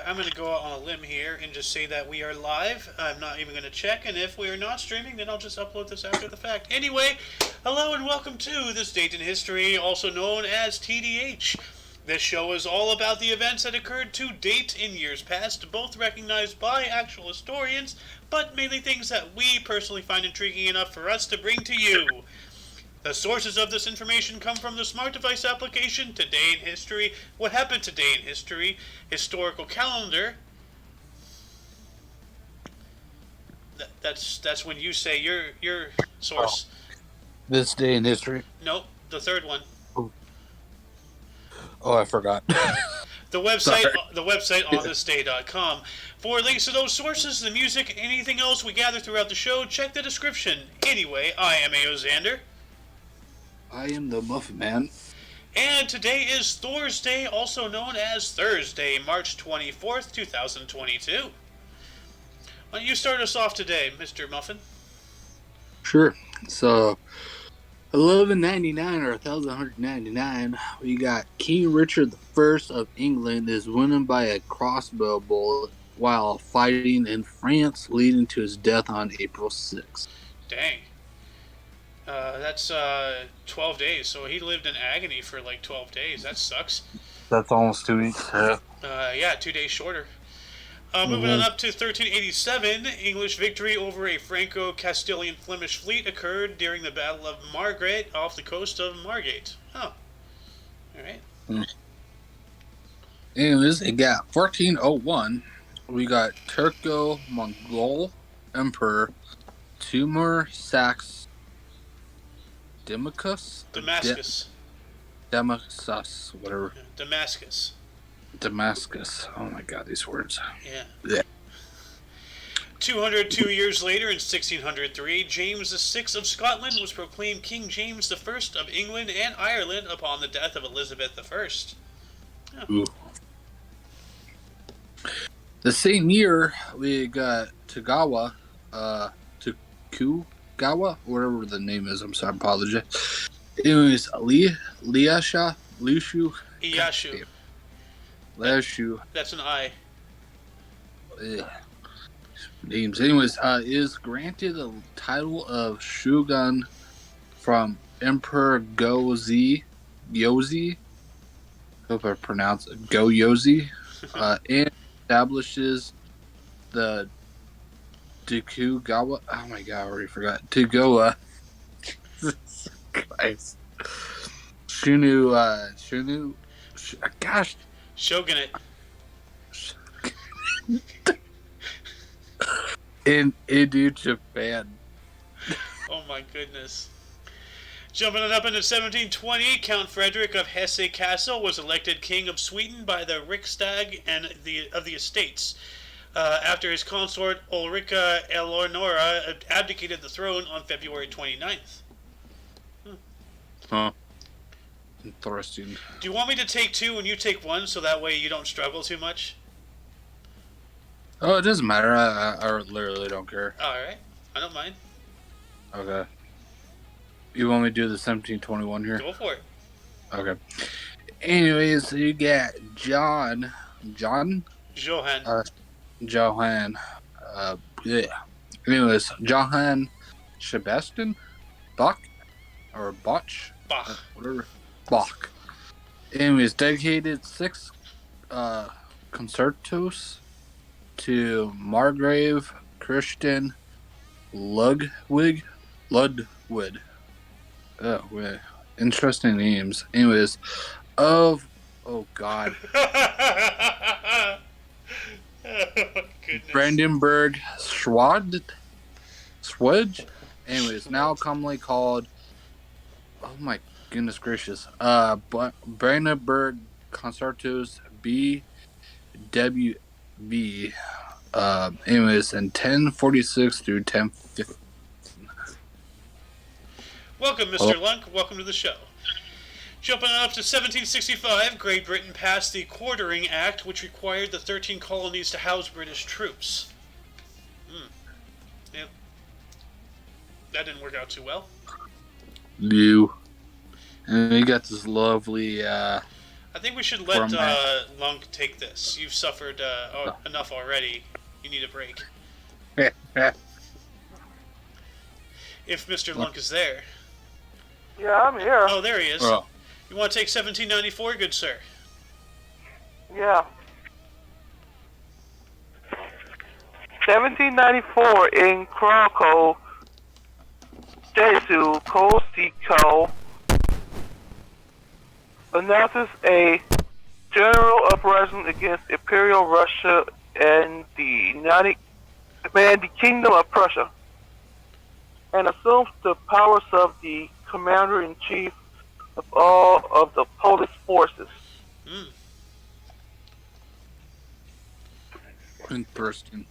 I'm going to go out on a limb here and just say that we are live. I'm not even going to check, and if we are not streaming, then I'll just upload this after the fact. Anyway, hello and welcome to This Date in History, also known as TDH. This show is all about the events that occurred to date in years past, both recognized by actual historians, but mainly things that we personally find intriguing enough for us to bring to you. The sources of this information come from the Smart Device application, Today in History, What Happened Today in History, Historical Calendar. That's when you say your source. This Day in History. Nope, the third one. Oh, I forgot. The website onthisday.com. For links to those sources, the music, and anything else we gather throughout the show, check the description. Anyway, I am A.O. Xander. I am the Muffin Man. And today is Thursday, also known as Thursday, March 24th, 2022. Why don't you start us off today, Mr. Muffin? Sure. So, 1199 or 1199, we got King Richard I of England is wounded by a crossbow bullet while fighting in France, leading to his death on April 6th. Dang. That's 12 days, so he lived in agony for like 12 days. That sucks. That's almost 2 weeks. Yeah, 2 days shorter. Moving on up to 1387, English victory over a Franco-Castilian Flemish fleet occurred during the Battle of Margate off the coast of Margate. Oh. Alright. Anyways, it got 1401. We got Turco-Mongol Emperor Timur Sax Damascus, whatever. Damascus. Oh my God, these words. Yeah. 202 years later, in 1603, James VI of Scotland was proclaimed King James I of England and Ireland upon the death of Elizabeth I. Oh. The same year, we got Tokugawa, whatever the name is. I'm sorry, I apologize. It was Iyashu. That's an I. Names. Anyways, is granted the title of Shogun from Emperor Goyozi. Hope I pronounced it. Goyozi. And establishes the Tokugawa. Oh my God, I already forgot. Tokugawa. Jesus Christ. Gosh. Shogunate. In Japan. Oh my goodness. Jumping it up into 1720, Count Frederick of Hesse Castle was elected King of Sweden by the Riksdag and of the Estates. After his consort Ulrika Eleonora abdicated the throne on February 29th. Huh. Interesting. Do you want me to take two and you take one so that way you don't struggle too much? Oh, it doesn't matter. I literally don't care. Alright. I don't mind. Okay. You want me to do the 1721 here? Go for it. Okay. Anyways, you got Johann. Yeah. Anyways, Johann Sebastian Bach or Bach. Whatever. Bach. Anyways, dedicated 6 concertos to Margrave Christian Ludwig. Oh, wait. Interesting names. Anyways, oh God. Brandenburg Swedge. Anyways, now commonly called. Oh my goodness gracious. Brandenburg Concertos BWV. Anyways, in 1046 through 1050. Welcome, Mr. Lunk. Welcome to the show. Jumping up to 1765, Great Britain passed the Quartering Act, which required the 13 colonies to house British troops. Yep. That didn't work out too well. You. And we got this lovely I think we should let Lunk take this. You've suffered enough already. You need a break. If Mr. Lunk is there. Yeah, I'm here. Oh, there he is. Oh. You want to take 1794, good sir? Yeah. 1794 in Krakow, Jesu Kosovo announces a general uprising against Imperial Russia and the Kingdom of Prussia, and assumes the powers of the commander-in-chief of all of the Polish forces. Interesting.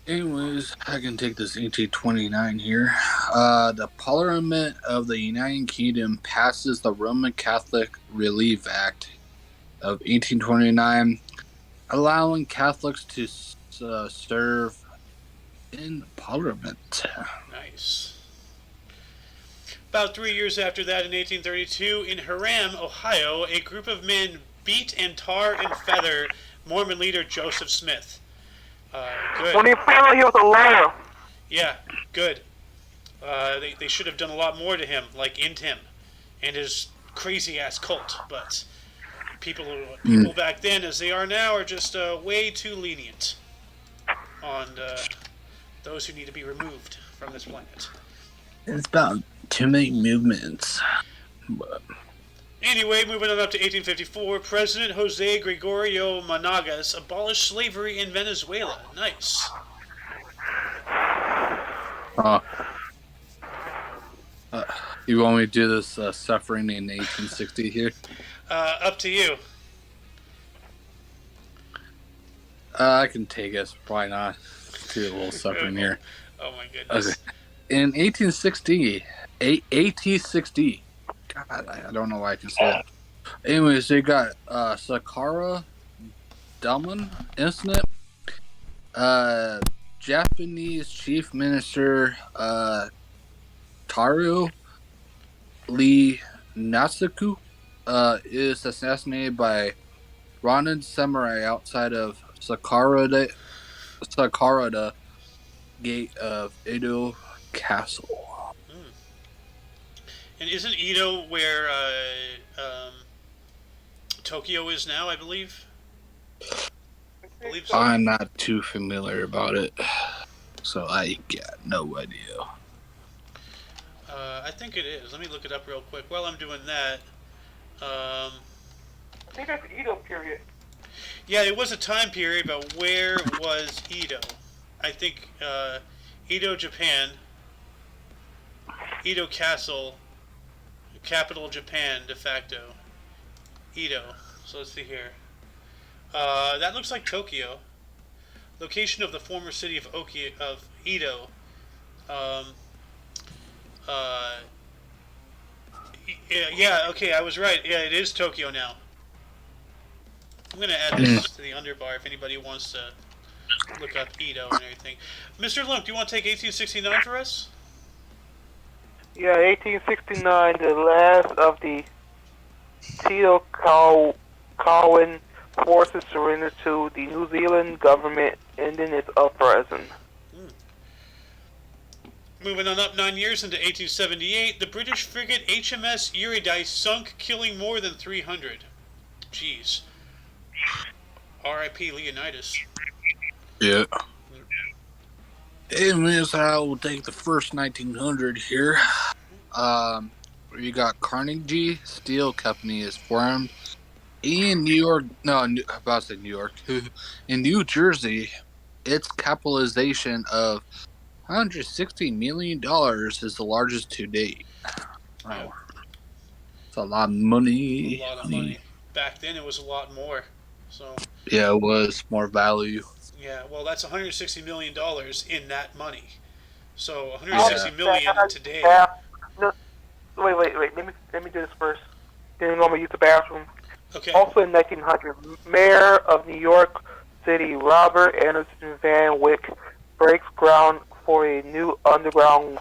Anyways, I can take this 1829 here. The Parliament of the United Kingdom passes the Roman Catholic Relief Act of 1829, allowing Catholics to serve in Parliament. Nice. About 3 years after that, in 1832, in Hiram, Ohio, a group of men beat and tar and feather Mormon leader Joseph Smith. Good. When he found out he was a liar. Yeah, good. They should have done a lot more to him, like end him and his crazy ass cult. But people back then, as they are now, are just way too lenient on those who need to be removed from this planet. It's about too many movements. Anyway, moving on up to 1854, President Jose Gregorio Monagas abolished slavery in Venezuela. Nice. You want me to do this suffering in 1860 here? Up to you. I can take us. Why not? Do a little suffering here. Oh my goodness. Okay. In 1860, God, I don't know why I can say that. Anyways, they got Sakara Daman Incident. Japanese Chief Minister Taro Lee Natsuku is assassinated by Ronin samurai outside of Sakurada Gate of Edo Castle. And isn't Edo where Tokyo is now, I believe? So. I'm not too familiar about it, so I got no idea. I think it is. Let me look it up real quick. While I'm doing that, I think that's the Edo period. Yeah, it was a time period, but where was Edo? I think Edo, Japan. Edo Castle, capital Japan, de facto. Edo. So let's see here. That looks like Tokyo. Location of the former city of Edo. Yeah, okay, I was right. Yeah, it is Tokyo now. I'm going to add this to the underbar if anybody wants to look up Edo and everything. Mr. Lunk, do you want to take 1869 for us? Yeah, 1869, the last of the Tito Cowan forces surrendered to the New Zealand government, ending its uprising. Moving on up 9 years into 1878, the British frigate HMS Eurydice sunk, killing more than 300. Jeez. R.I.P. Leonidas. Yeah. Anyways, I will take the first 1900 here. You got Carnegie Steel Company is formed in New York. No, I'm about to say New York. In New Jersey, its capitalization of $160 million is the largest to date. Wow. It's a lot of money. A lot of money. Back then, it was a lot more. So. Yeah, it was more value. Yeah, well, that's $160 million in that money. So $160 million today. No, wait. Let me do this first. Then I'm gonna use the bathroom. Okay. Also in 1900, Mayor of New York City Robert Anderson Van Wyck breaks ground for a new underground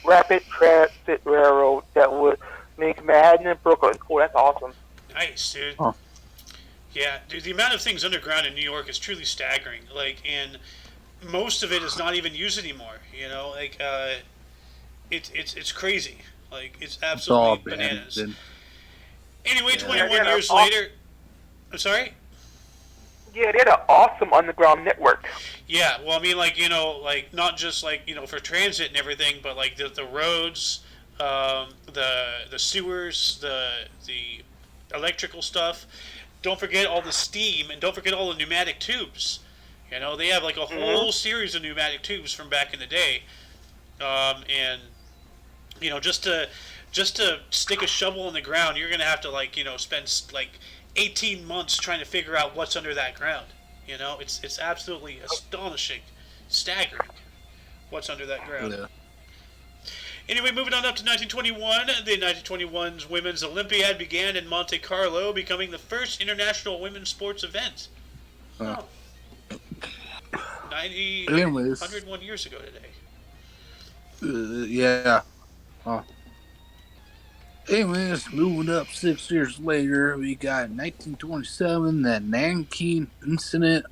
rapid transit railroad that would link Manhattan and Brooklyn. Oh, that's awesome. Nice, dude. Huh. Yeah, dude, the amount of things underground in New York is truly staggering. Like, and most of it is not even used anymore. You know, like, it's crazy. Like, it's It's all absolutely bananas. abandoned. Anyway, Yeah. 21 years later. I'm sorry? Yeah, they had an awesome underground network. Yeah, well, I mean, like, you know, like, not just, like, you know, for transit and everything, but, like, the roads, the sewers, the electrical stuff. Don't forget all the steam, and don't forget all the pneumatic tubes. You know, they have, like, a whole series of pneumatic tubes from back in the day. And, you know, just to stick a shovel in the ground, you're going to have to, like, you know, spend, like, 18 months trying to figure out what's under that ground. You know, it's absolutely astonishing, staggering what's under that ground. Yeah. Anyway, moving on up to 1921, the 1921's Women's Olympiad began in Monte Carlo, becoming the first international women's sports event. Oh. 101 years ago today. Yeah. Oh. Anyways, moving up 6 years later, we got 1927, the Nanking Incident.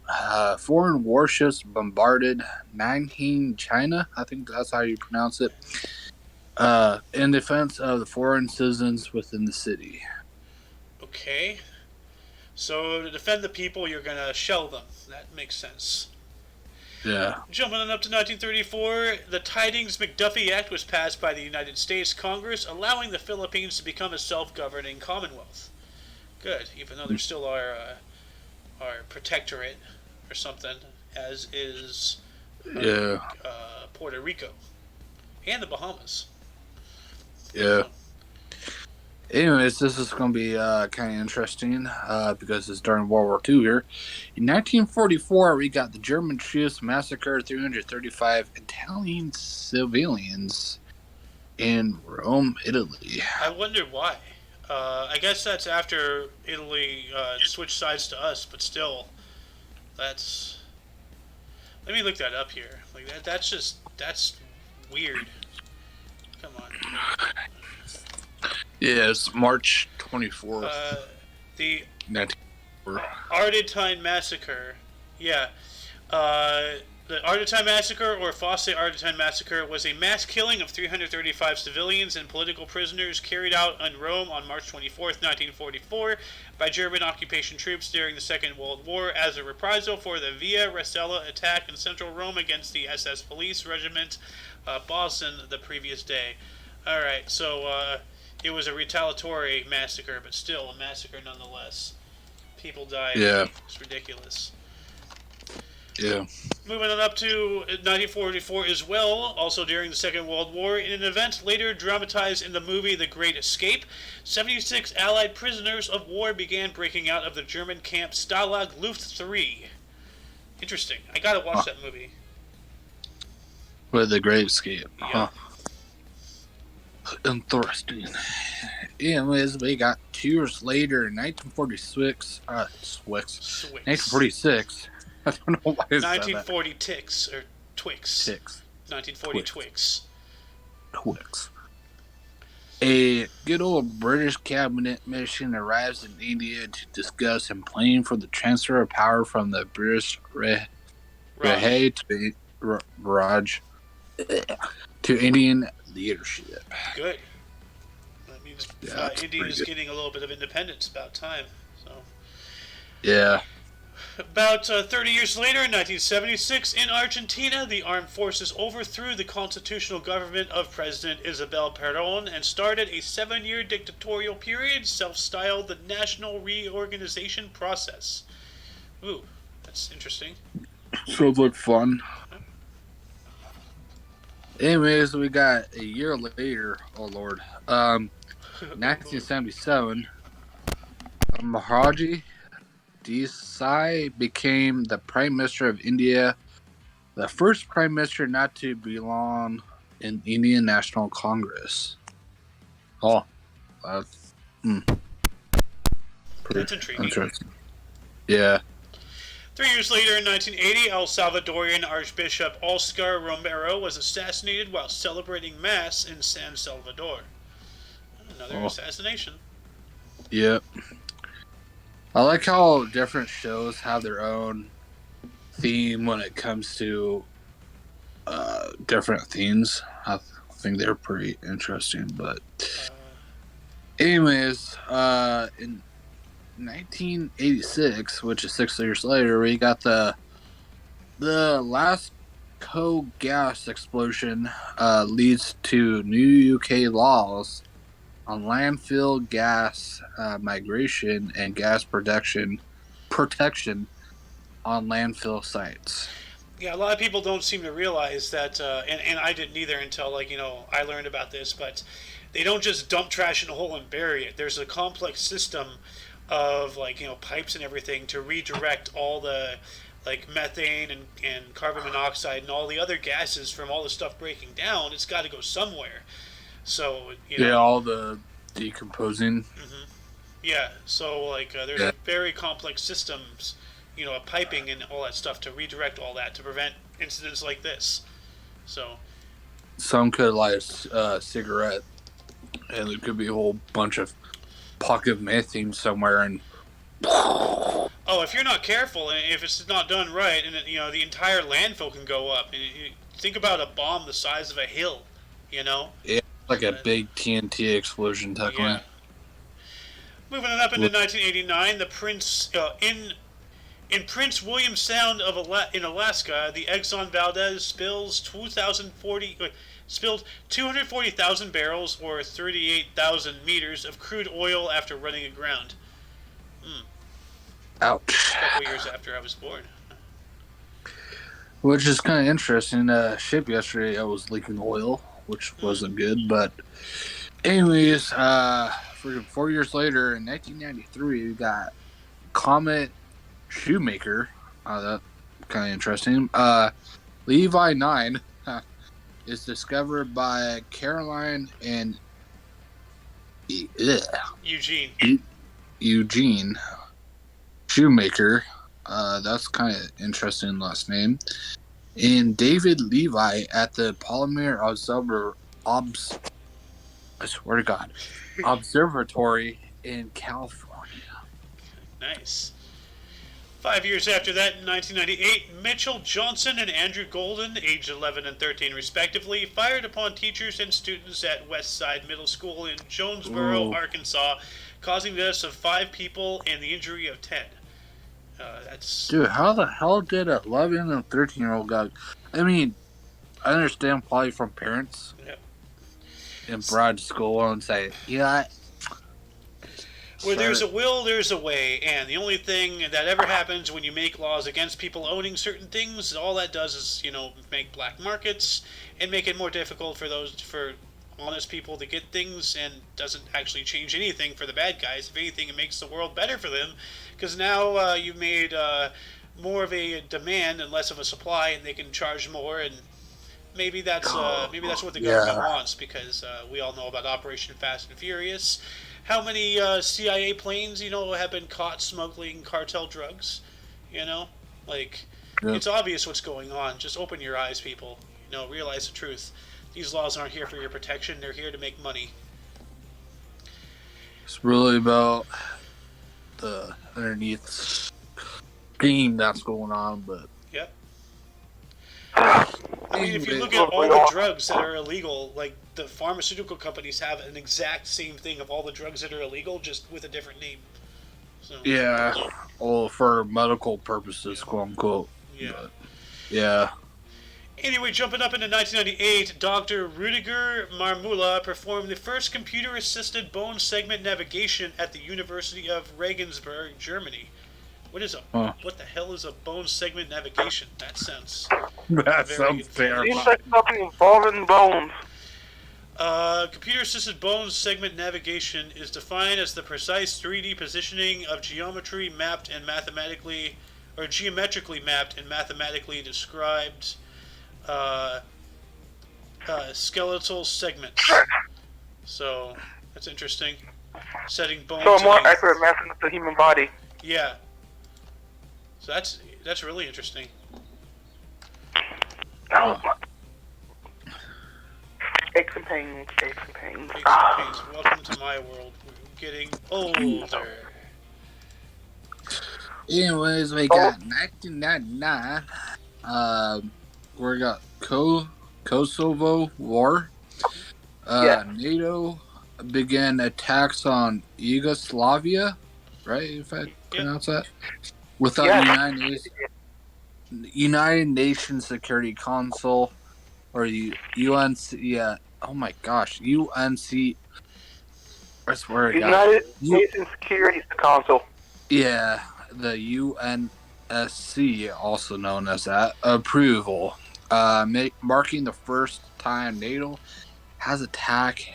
Foreign warships bombarded Nanking, China. I think that's how you pronounce it. In defense of the foreign citizens within the city. Okay. So to defend the people, you're going to shell them. That makes sense. Yeah. Jumping on up to 1934, the Tidings Mcduffie Act was passed by the United States Congress, allowing the Philippines to become a self-governing commonwealth. Good, even though they're still our protectorate or something, as is Puerto Rico and the Bahamas. Yeah. Anyways, this is going to be kind of interesting because it's during World War II here. In 1944, we got the German troops massacred 335 Italian civilians in Rome, Italy. I wonder why. I guess that's after Italy switched sides to us, but still, that's... Let me look that up here. Like that's weird. Come on. Yeah, it's March 24th. The 1944. Ardeatine Massacre. Yeah. The Ardeatine Massacre, or Fosse Ardeatine Massacre, was a mass killing of 335 civilians and political prisoners carried out in Rome on March 24th, 1944, by German occupation troops during the Second World War as a reprisal for the Via Rasella attack in central Rome against the SS Police Regiment Boston the previous day. Alright, so it was a retaliatory massacre, but still a massacre nonetheless. People died. Yeah. It's ridiculous. Yeah. Moving on up to 1944 as well, also during the Second World War, in an event later dramatized in the movie The Great Escape, 76 Allied prisoners of war began breaking out of the German camp Stalag Luft III. Interesting. I gotta watch that movie. With The Great Escape. Yeah. Interesting. Anyways, we got 2 years later in 1946. 1946. I don't know why it's 1940 Ticks, or Twix. Twix. 1940 Twix. Twix. A good old British cabinet mission arrives in India to discuss and plan for the transfer of power from the British Raj to Indian leadership. Good. That means India's getting a little bit of independence. About time. So. Yeah. About 30 years later, in 1976, in Argentina, the armed forces overthrew the constitutional government of President Isabel Perón and started a 7-year dictatorial period self-styled the National Reorganization Process. Ooh, that's interesting. Sounds like fun. Anyways, we got a year later, oh lord, 1977, Maharaji Desai became the Prime Minister of India, the first Prime Minister not to belong in Indian National Congress. Oh, that's That's intriguing. interesting. Yeah. 3 years later, in 1980, El Salvadorian Archbishop Oscar Romero was assassinated while celebrating Mass in San Salvador. Another assassination. Yep. I like how different shows have their own theme when it comes to different themes. I think they're pretty interesting. But, anyways, in 1986, which is 6 years later, we got the last gas explosion leads to new UK laws on landfill gas migration and gas protection on landfill sites. Yeah, a lot of people don't seem to realize that, and I didn't either until I learned about this. But they don't just dump trash in a hole and bury it. There's a complex system of pipes and everything to redirect all the methane and carbon monoxide and all the other gases from all the stuff breaking down. It's got to go somewhere. So yeah, all the decomposing. Mm-hmm. Yeah, so there's very complex systems, a piping and all that stuff to redirect all that to prevent incidents like this. So some could light a cigarette, and there could be a whole bunch of pocket of methane somewhere, and if you're not careful and if it's not done right, and the entire landfill can go up. And think about a bomb the size of a hill, yeah, like a big TNT explosion technically. Yeah. Moving it up into 1989, the Prince in Prince William Sound in Alaska, the Exxon Valdez spilled 240,000 barrels or 38,000 meters of crude oil after running aground. Ouch. A couple years after I was born. Which is kind of interesting. Ship yesterday, I was leaking oil, which wasn't good. But anyways, 4 years later, in 1993, we got Comet Shoemaker. That kind of interesting. Levi 9 is discovered by Caroline and Eugene Shoemaker. That's kind of interesting last name. And David Levi at the Polymer I swear to God, Observatory in California. Nice. 5 years after that, in 1998, Mitchell Johnson and Andrew Golden, aged 11 and 13 respectively, fired upon teachers and students at Westside Middle School in Jonesboro, Arkansas, causing the deaths of 5 people and the injury of 10. Dude, how the hell did an 11 and 13-year-old guy... I mean, I understand probably from parents and brought to school and say, where there's a will, there's a way, and the only thing that ever happens when you make laws against people owning certain things, all that does is, make black markets and make it more difficult for honest people to get things, and doesn't actually change anything for the bad guys. If anything, it makes the world better for them, because now you've made more of a demand and less of a supply, and they can charge more, and maybe that's what the government wants, because we all know about Operation Fast and Furious. How many CIA planes, have been caught smuggling cartel drugs? It's obvious what's going on. Just open your eyes, people. Realize the truth. These laws aren't here for your protection. They're here to make money. It's really about the underneath scheme that's going on, but... Yep. I mean, if you look at all the drugs that are illegal, the pharmaceutical companies have an exact same thing of all the drugs that are illegal, just with a different name. So, yeah, all for medical purposes, quote unquote. Yeah. But, yeah. Anyway, jumping up into 1998, Dr. Rudiger Marmula performed the first computer-assisted bone segment navigation at the University of Regensburg, Germany. What the hell is a bone segment navigation? That sounds terrible. Seems like something involving bones. Computer-assisted bone segment navigation is defined as the precise 3D positioning of geometrically mapped and mathematically described skeletal segments. So that's interesting. Setting bones. So a more accurate mapping of the human body. Yeah. So that's really interesting. Oh. Aches and pains. Welcome to my world. We're getting older. Anyways, we got 1999. We got Kosovo War. NATO began attacks on Yugoslavia, right? If I pronounce that, without United Nations Security Council or UNC. Yeah. Oh my gosh, UNC. I swear to God. United Nations Security Council. Yeah, the UNSC, also known as that, approval, marking the first time NATO has attacked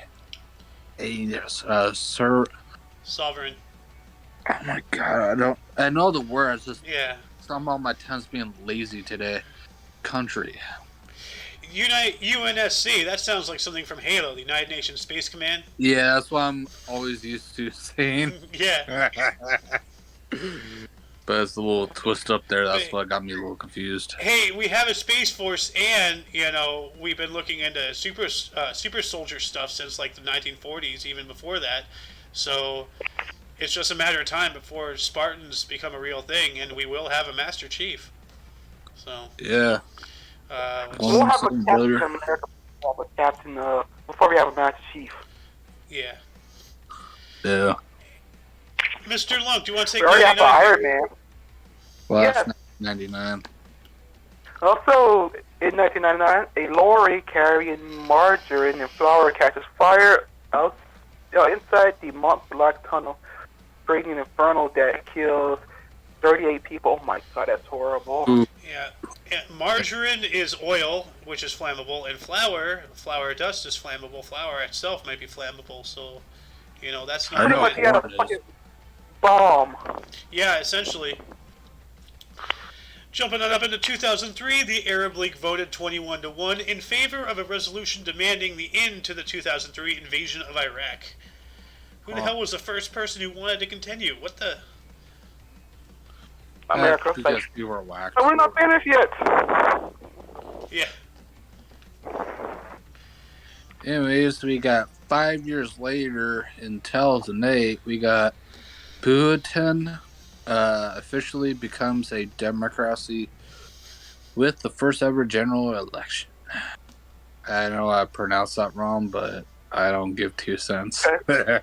a sovereign. Oh my God, I know the word. It's just Yeah. somehow my tongue's being lazy today. Country. UNSC. That sounds like something from Halo, the United Nations Space Command. Yeah, that's what I'm always used to saying. Yeah. But it's a little twist up there. That's what got me a little confused. Hey, we have a Space Force, and, we've been looking into super soldier stuff since, like, the 1940s, even before that. So it's just a matter of time before Spartans become a real thing, and we will have a Master Chief. So yeah. We'll have a Captain America before we have a Master Chief. Yeah. Yeah. Mr. Lunk, do you want to take we already have Iron Man. Well, that's 1999. Also, in 1999, a lorry carrying margarine and flour catches fire inside the Mont Blanc tunnel, creating an inferno that kills 38 people. Oh my God, that's horrible. Ooh. Yeah. Margarine is oil, which is flammable, and flour dust is flammable. Flour itself might be flammable, so, that's not... Pretty much, a fucking bomb. Yeah, essentially. Jumping on up into 2003, the Arab League voted 21-1 in favor of a resolution demanding the end to the 2003 invasion of Iraq. Who the hell was the first person who wanted to continue? What the... America. Because you were whacked. We're not finished yet. Yeah. Anyways, we got 5 years later in 2008, we got Bhutan officially becomes a democracy with the first ever general election. I know I pronounced that wrong, but I don't give 2 cents. Okay.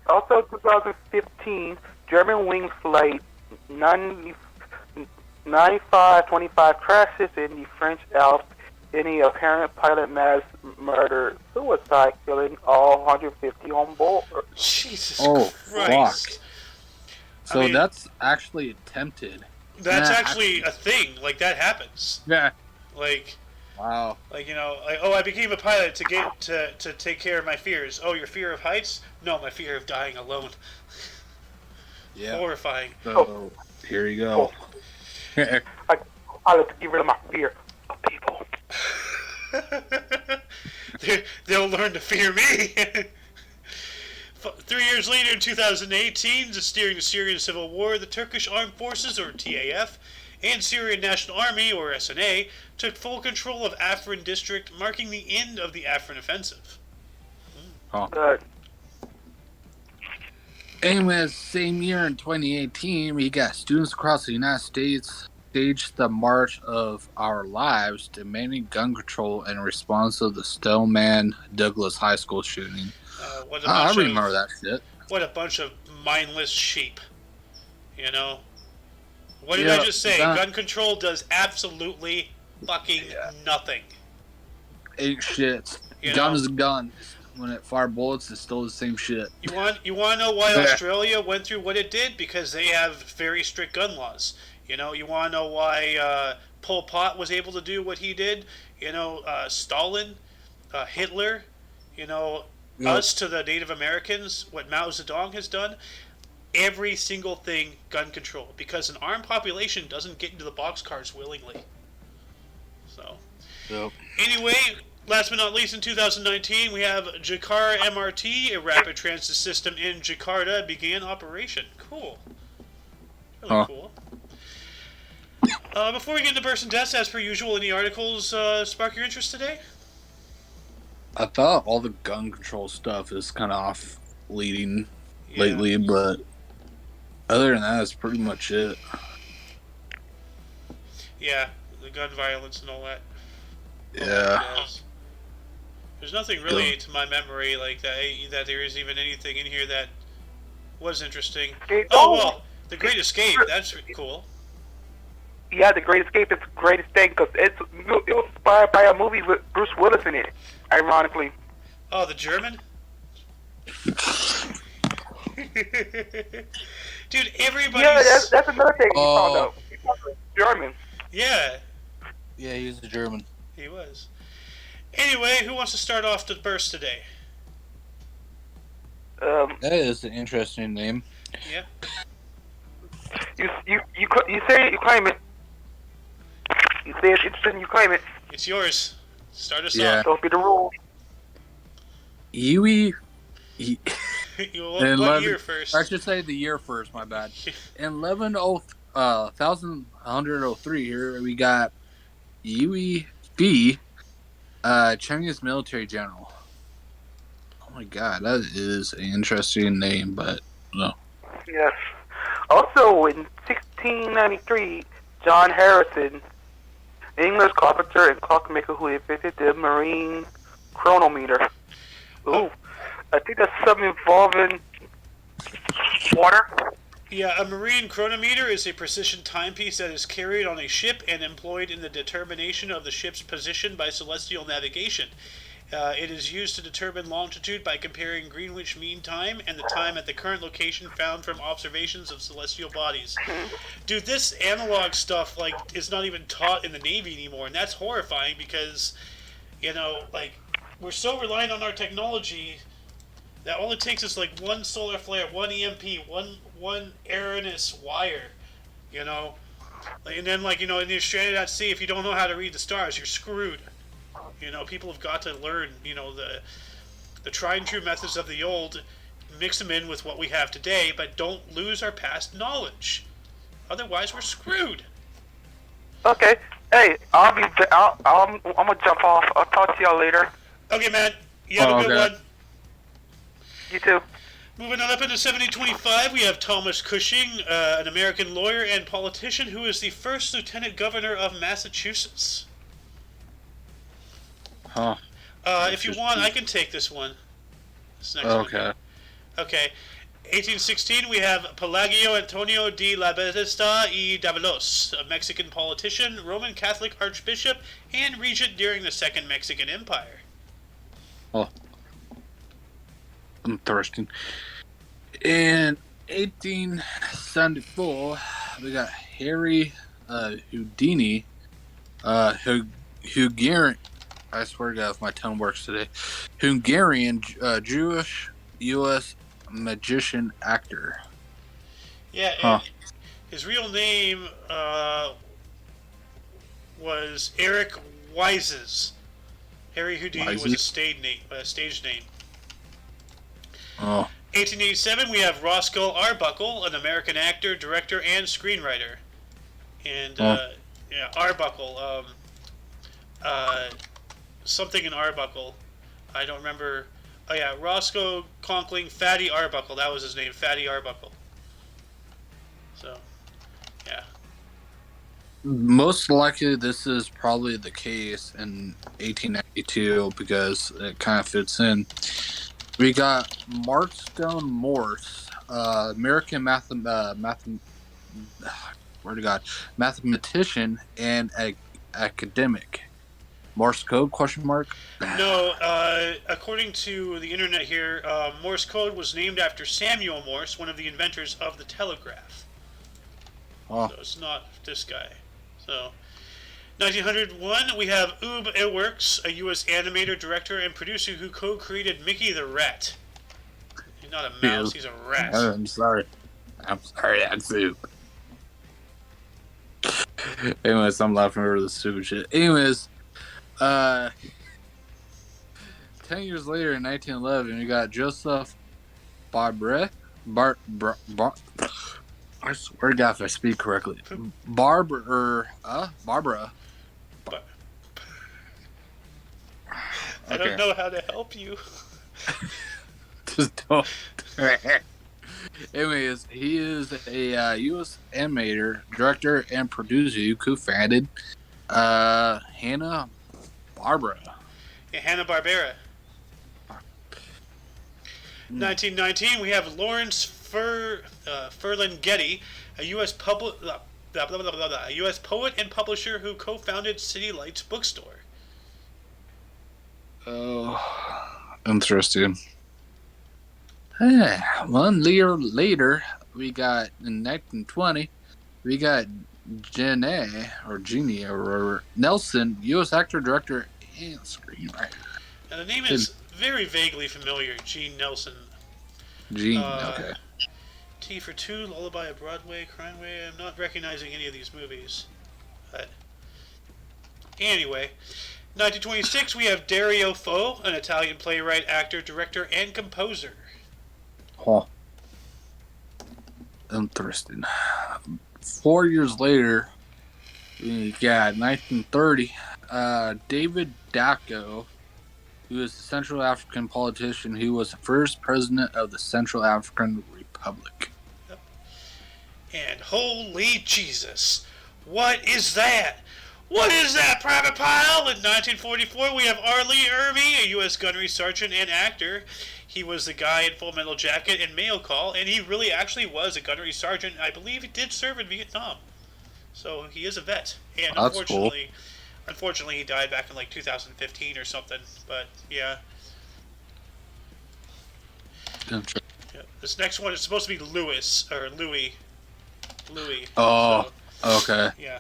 Also, 2015, German wing flight 9525 crashes in the French Alps. Any apparent pilot mass murder suicide, killing all 150 on board. Jesus Fuck. Christ. So that's actually attempted. That's actually a thing. Like, that happens. Yeah. Like... Wow. Like, I became a pilot to take care of my fears. Oh, your fear of heights? No, my fear of dying alone. Yeah. Horrifying. So, here you go. I like to get rid of my fear of people. They'll learn to fear me. 3 years later, in 2018, during the Syrian Civil War, the Turkish Armed Forces, or TAF, and Syrian National Army, or SNA, took full control of Afrin district, marking the end of the Afrin offensive. Oh. Anyways, same year in 2018, we got students across the United States staged the March of Our Lives, demanding gun control in response to the Stoneman Douglas High School shooting. I remember that shit. What a bunch of mindless sheep. What did I just say? Gun control does absolutely fucking nothing. Ain't shit. Gun is a gun. When it fire bullets, it's still the same shit. You want to know why Australia went through what it did? Because they have very strict gun laws. You want to know why Pol Pot was able to do what he did? Stalin, Hitler, us to the Native Americans, what Mao Zedong has done. Every single thing, gun control. Because an armed population doesn't get into the boxcars willingly. So, Anyway, last but not least, in 2019, we have Jakarta MRT, a rapid transit system in Jakarta, began operation. Cool. Really cool. Before we get into burst and deaths, as per usual, any articles spark your interest today? I thought all the gun control stuff is kind of off leading lately, but Other than that, that's pretty much it. Yeah, the gun violence and all that. Yeah. There's nothing really to my memory like that. That there is even anything in here that was interesting. Oh well, the Great Escape. That's cool. Yeah, The Great Escape is the greatest thing because it was inspired by a movie with Bruce Willis in it. Ironically. Oh, the German. Dude, everybody's... Yeah, that's another thing we found out. He was German. Yeah. Yeah, he was a German. He was. Anyway, who wants to start off the burst today? That is an interesting name. Yeah. You say it, you claim it. You say it's interesting, you claim it. It's yours. Start us off. Don't be the rule. Yui. What year first? I should say the year first. My bad. In 1103 here we got Yui Fi, Chinese military general. Oh my god, that is an interesting name, but no. Yes. Also, in 1693, John Harrison, English carpenter and clockmaker who invented the marine chronometer. Ooh, I think that's something involving water. Yeah, a marine chronometer is a precision timepiece that is carried on a ship and employed in the determination of the ship's position by celestial navigation. It is used to determine longitude by comparing Greenwich Mean Time and the time at the current location found from observations of celestial bodies. Dude, this analog stuff is not even taught in the Navy anymore, and that's horrifying because, we're so reliant on our technology that all it takes is one solar flare, one EMP, one erroneous wire, and then and you're stranded at sea. If you don't know how to read the stars, you're screwed. People have got to learn, the tried and true methods of the old, mix them in with what we have today, but don't lose our past knowledge. Otherwise, we're screwed. Okay. Hey, I'm gonna jump off. I'll talk to y'all later. Okay, man. You have a good one. You too. Moving on up into 1725, we have Thomas Cushing, an American lawyer and politician who is the first lieutenant governor of Massachusetts. Huh. If you want, I can take this one. This next one. Okay. 1816, we have Pelagio Antonio de la Batista y Davalos, a Mexican politician, Roman Catholic archbishop, and regent during the Second Mexican Empire. Oh. I'm thirsty. In 1874, we got Harry Houdini, Hungarian. I swear to God, if my tongue works today. Hungarian Jewish U.S. magician actor. Yeah, and his real name was Eric Wises. Harry Houdini was a stage name. Oh. 1887, we have Roscoe Arbuckle, an American actor, director, and screenwriter. And Arbuckle, something in Arbuckle. I don't remember. Oh yeah, Roscoe Conkling Fatty Arbuckle. That was his name, Fatty Arbuckle. So, yeah. Most likely, this is probably the case in 1892 because it kind of fits in. We got Mark Stone Morse, American mathematician and academic. Morse code? Question mark. No, according to the internet here, Morse code was named after Samuel Morse, one of the inventors of the telegraph. Oh. So it's not this guy. So, 1901, we have Ube Iwerks, a U.S. animator, director, and producer who co-created Mickey the Rat. He's not a mouse, he's a rat. I'm sorry, that's Ube. Anyways, I'm laughing over the stupid shit. Anyways, 10 years later in 1911, we got Joseph Barbara. I swear to God if I speak correctly. Barbara. I don't know how to help you. Just don't. Anyways, he is a U.S. animator, director, and producer who co-founded Hanna Barbera. Yeah, Hanna-Barbera. 1919, we have Lawrence Ferlinghetti, a U.S. a U.S. poet and publisher who co-founded City Lights Bookstore. Oh, interesting. 1 year later, we got in 1920, we got Jeannie Nelson, U.S. actor, director, and screenwriter. And the name is very vaguely familiar. Gene Nelson. Gene, okay. T for Two, Lullaby of Broadway, Crimeway. I'm not recognizing any of these movies. But anyway, 1926, we have Dario Fo, an Italian playwright, actor, director, and composer. Huh. Interesting. 4 years later, we got 1930, David Dacko, who is a Central African politician who was the first president of the Central African Republic. Yep. And holy Jesus, what is that? What is that, Private Pile? In 1944, we have R. Lee Ermey, a U.S. gunnery sergeant and actor. He was the guy in Full Metal Jacket and Mail Call, and he really actually was a gunnery sergeant. I believe he did serve in Vietnam. So he is a vet. And unfortunately, he died back in like 2015 or something. But yeah. Yeah. This next one is supposed to be Louis. Oh, so, okay. Yeah.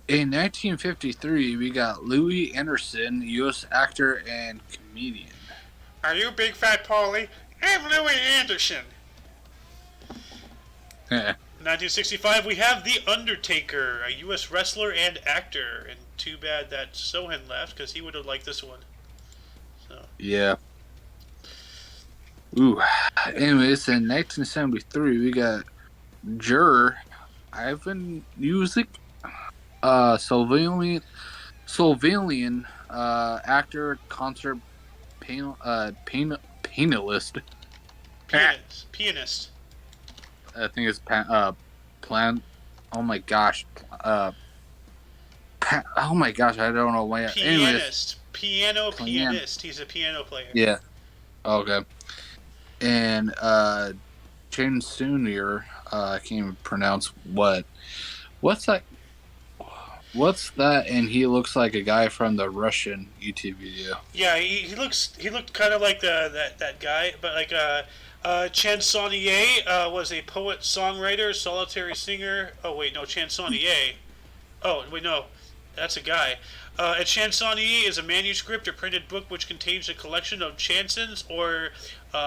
In 1953, we got Louis Anderson, U.S. actor and comedian. Are you Big Fat Paulie? I'm Louis Anderson. 1965, we have The Undertaker, a U.S. wrestler and actor. And too bad that Sohan left, because he would have liked this one. So. Yeah. Ooh. Anyways, in 1973, we got juror Ivan Music, Slovenian actor, concert pianist. Pianist. I think it's plan. Oh my gosh. Oh my gosh, I don't know why. Pianist. Pianist. He's a piano player. Yeah. Okay. And Chen Sunior, I can't even pronounce what's that? What's that? And he looks like a guy from the Russian YouTube video. Yeah, he looked kind of like that guy, but like Chansonnier was a poet, songwriter, solitary singer. Oh wait, no, Chansonnier. Oh wait, no, that's a guy. A chansonnier is a manuscript or printed book which contains a collection of chansons or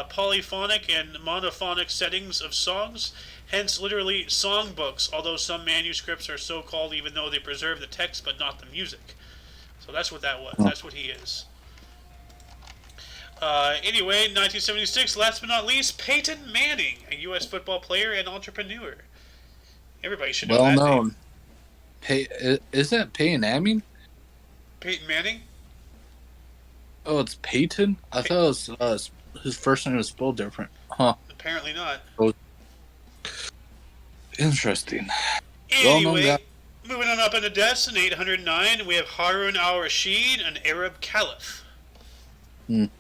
polyphonic and monophonic settings of songs. Hence, literally, songbooks, although some manuscripts are so called even though they preserve the text but not the music. So that's what that was. That's what he is. Anyway, 1976, last but not least, Peyton Manning, a U.S. football player and entrepreneur. Everybody should know that known. Name. Is that Peyton Manning? Peyton Manning? Oh, it's Peyton? I thought it was his first name was spelled different. Huh. Apparently not. Oh. Interesting. Anyway, moving on up in the deaths, in 809, we have Harun al-Rashid, an Arab caliph. And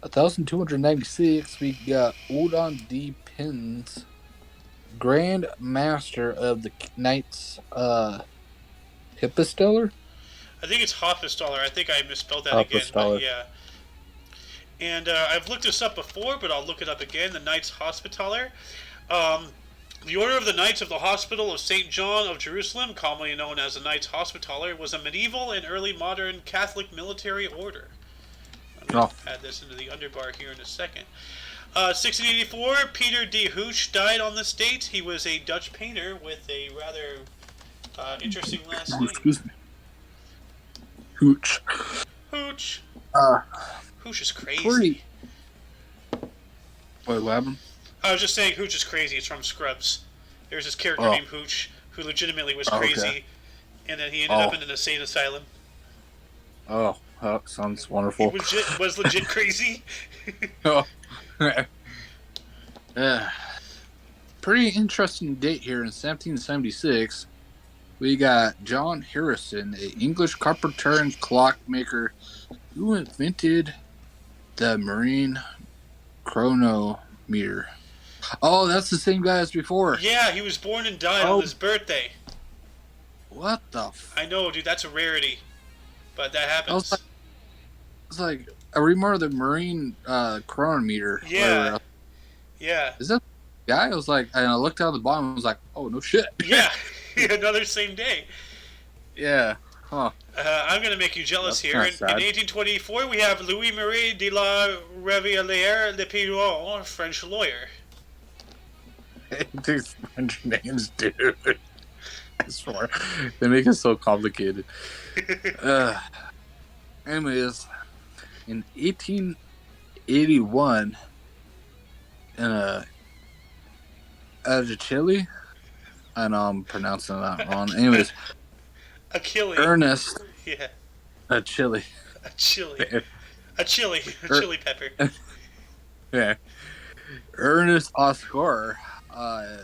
1296, we got Odon D. Pins, Grand Master of the Knights Hipposteller? I think it's Hofsteller. I think I misspelled that again. But yeah. And I've looked this up before, but I'll look it up again. The Knights Hospitaller. The Order of the Knights of the Hospital of St. John of Jerusalem, commonly known as the Knights Hospitaller, was a medieval and early modern Catholic military order. I'm going to add this into the underbar here in a second. 1684, Peter de Hooch died on this date. He was a Dutch painter with a rather interesting last name. Excuse me. Hooch. Hooch. Hooch is crazy. Wait, what happened? I was just saying Hooch is crazy. It's from Scrubs. There's this character named Hooch who legitimately was crazy, and then he ended up in an insane asylum. Oh, sounds wonderful. He was legit crazy. Pretty interesting date here in 1776. We got John Harrison, an English carpenter and clockmaker who invented the marine chronometer. Oh, that's the same guy as before. Yeah, he was born and died on his birthday. What the I know, dude, that's a rarity. But that happens. It's like I remember the marine chronometer. Yeah. Yeah. Is that the guy? I was like, and I looked down the bottom and was like, oh, no shit. Yeah. Another same day. Yeah. Huh. I'm going to make you jealous here. In 1824, we have Louis-Marie de la Rivière Le Piron, French lawyer. These French names, dude. I swear. They make it so complicated. Anyways, in 1881, out of Chile, I know I'm pronouncing that wrong. Anyways, Achille. Ernest. Yeah. A chili. A chili. A chili. A chili pepper. Yeah. Ernest Oscar,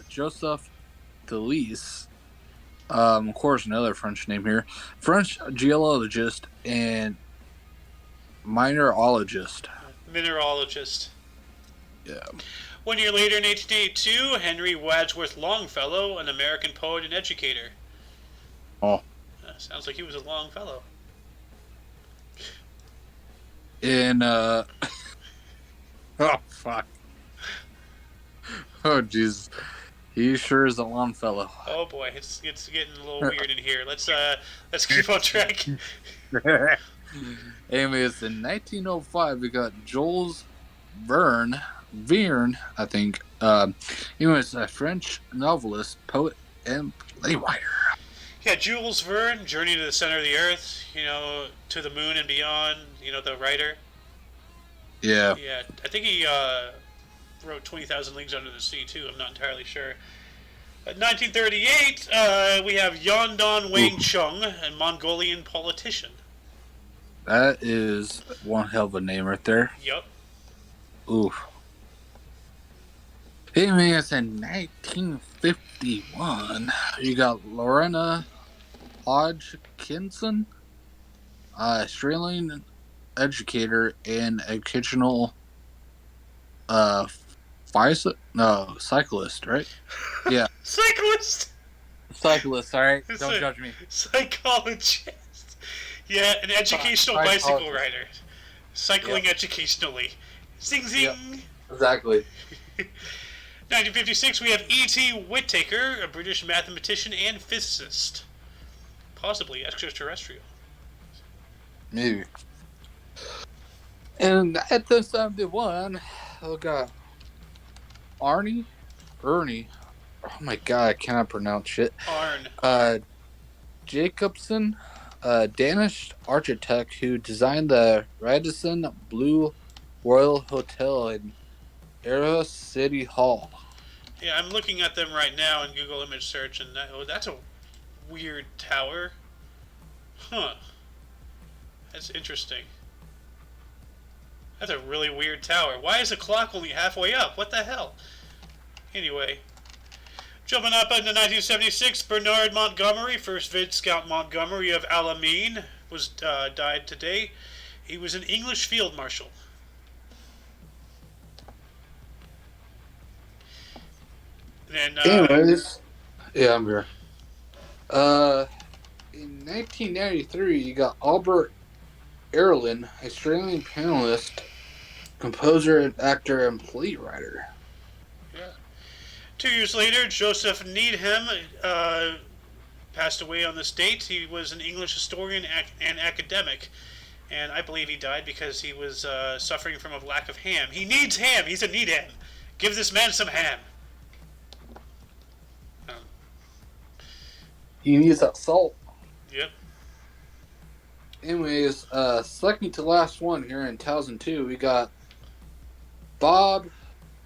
Joseph Delis, of course, another French name here, French geologist and mineralogist. Mineralogist. Yeah. 1 year later, in 1882, Henry Wadsworth Longfellow, an American poet and educator. Oh. Sounds like he was a Longfellow. In, oh, fuck. Oh, jeez. He sure is a Longfellow. Oh, boy. It's getting a little weird in here. Let's keep on track. Anyways, in 1905, we got Jules Verne, I think. He was a French novelist, poet, and playwright. Yeah, Jules Verne, Journey to the Center of the Earth, to the moon and beyond, the writer. Yeah. Yeah, I think he wrote 20,000 Leagues Under the Sea, too. I'm not entirely sure. 1938, we have Yondan Wang Chung, a Mongolian politician. That is one hell of a name right there. Yep. Oof. Anyways, in 1951, you got Lorena Hodgkinson, Australian educator and occasional cyclist, right? Yeah. Cyclist, all right? Don't judge me. Psychologist. Yeah, an educational bicycle rider. Cycling educationally. Zing, zing. Yep. Exactly. 1956, we have E.T. Whittaker, a British mathematician and physicist. Possibly extraterrestrial. Maybe. And at the 71, we got Ernie. Oh my god, I cannot pronounce shit. Arn. Jacobson, a Danish architect who designed the Radisson Blue Royal Hotel in Aarhus City Hall. Yeah, I'm looking at them right now in Google image search, and that's a weird tower. Huh. That's interesting. That's a really weird tower. Why is the clock only halfway up? What the hell? Anyway. Jumping up into 1976, Bernard Montgomery, 1st Vid Scout Montgomery of Alamein, died today. He was an English field marshal. And, anyways, yeah, I'm here. In 1993, you got Albert Earlin, Australian panelist, composer, and actor, and playwright. Yeah. 2 years later, Joseph Needham passed away on this date. He was an English historian and academic, and I believe he died because he was suffering from a lack of ham. He needs ham. He's a Needham. Give this man some ham. He needs that salt. Yep. Anyways, second to last one here in 2002, we got Bob.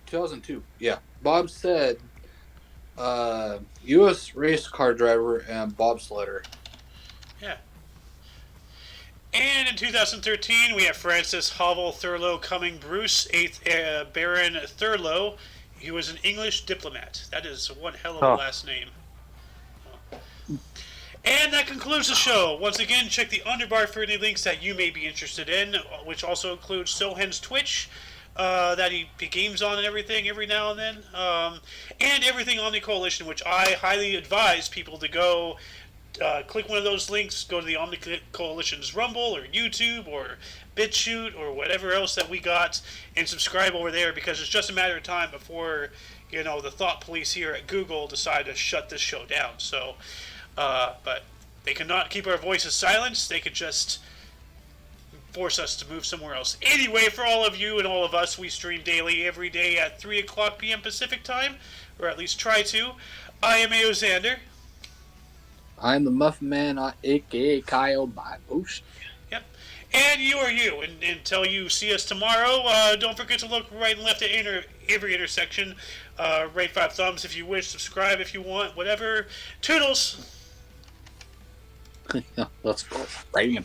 2002, yeah. Bob said, U.S. race car driver and bobsledder. Yeah. And in 2013, we have Francis Havel Thurlow Cumming Bruce, 8th Baron Thurlow. He was an English diplomat. That is one hell of a last name. And that concludes the show. Once again, check the underbar for any links that you may be interested in, which also includes Sohen's Twitch, that he games on and everything every now and then, and everything on the Coalition, which I highly advise people to go click one of those links, go to the Omni Coalition's Rumble or YouTube or BitChute or whatever else that we got, and subscribe over there, because it's just a matter of time before, the thought police here at Google decide to shut this show down. So, but they cannot keep our voices silenced. They could just force us to move somewhere else. Anyway, for all of you and all of us, we stream daily every day at 3 o'clock p.m. Pacific time, or at least try to. I am A.O. Xander. I'm the Muffin Man, a.k.a. Kyle by Ocean. Yep. And you are you. And until you see us tomorrow, don't forget to look right and left at every intersection. Rate 5 thumbs if you wish. Subscribe if you want. Whatever. Toodles! Let's go. Right in.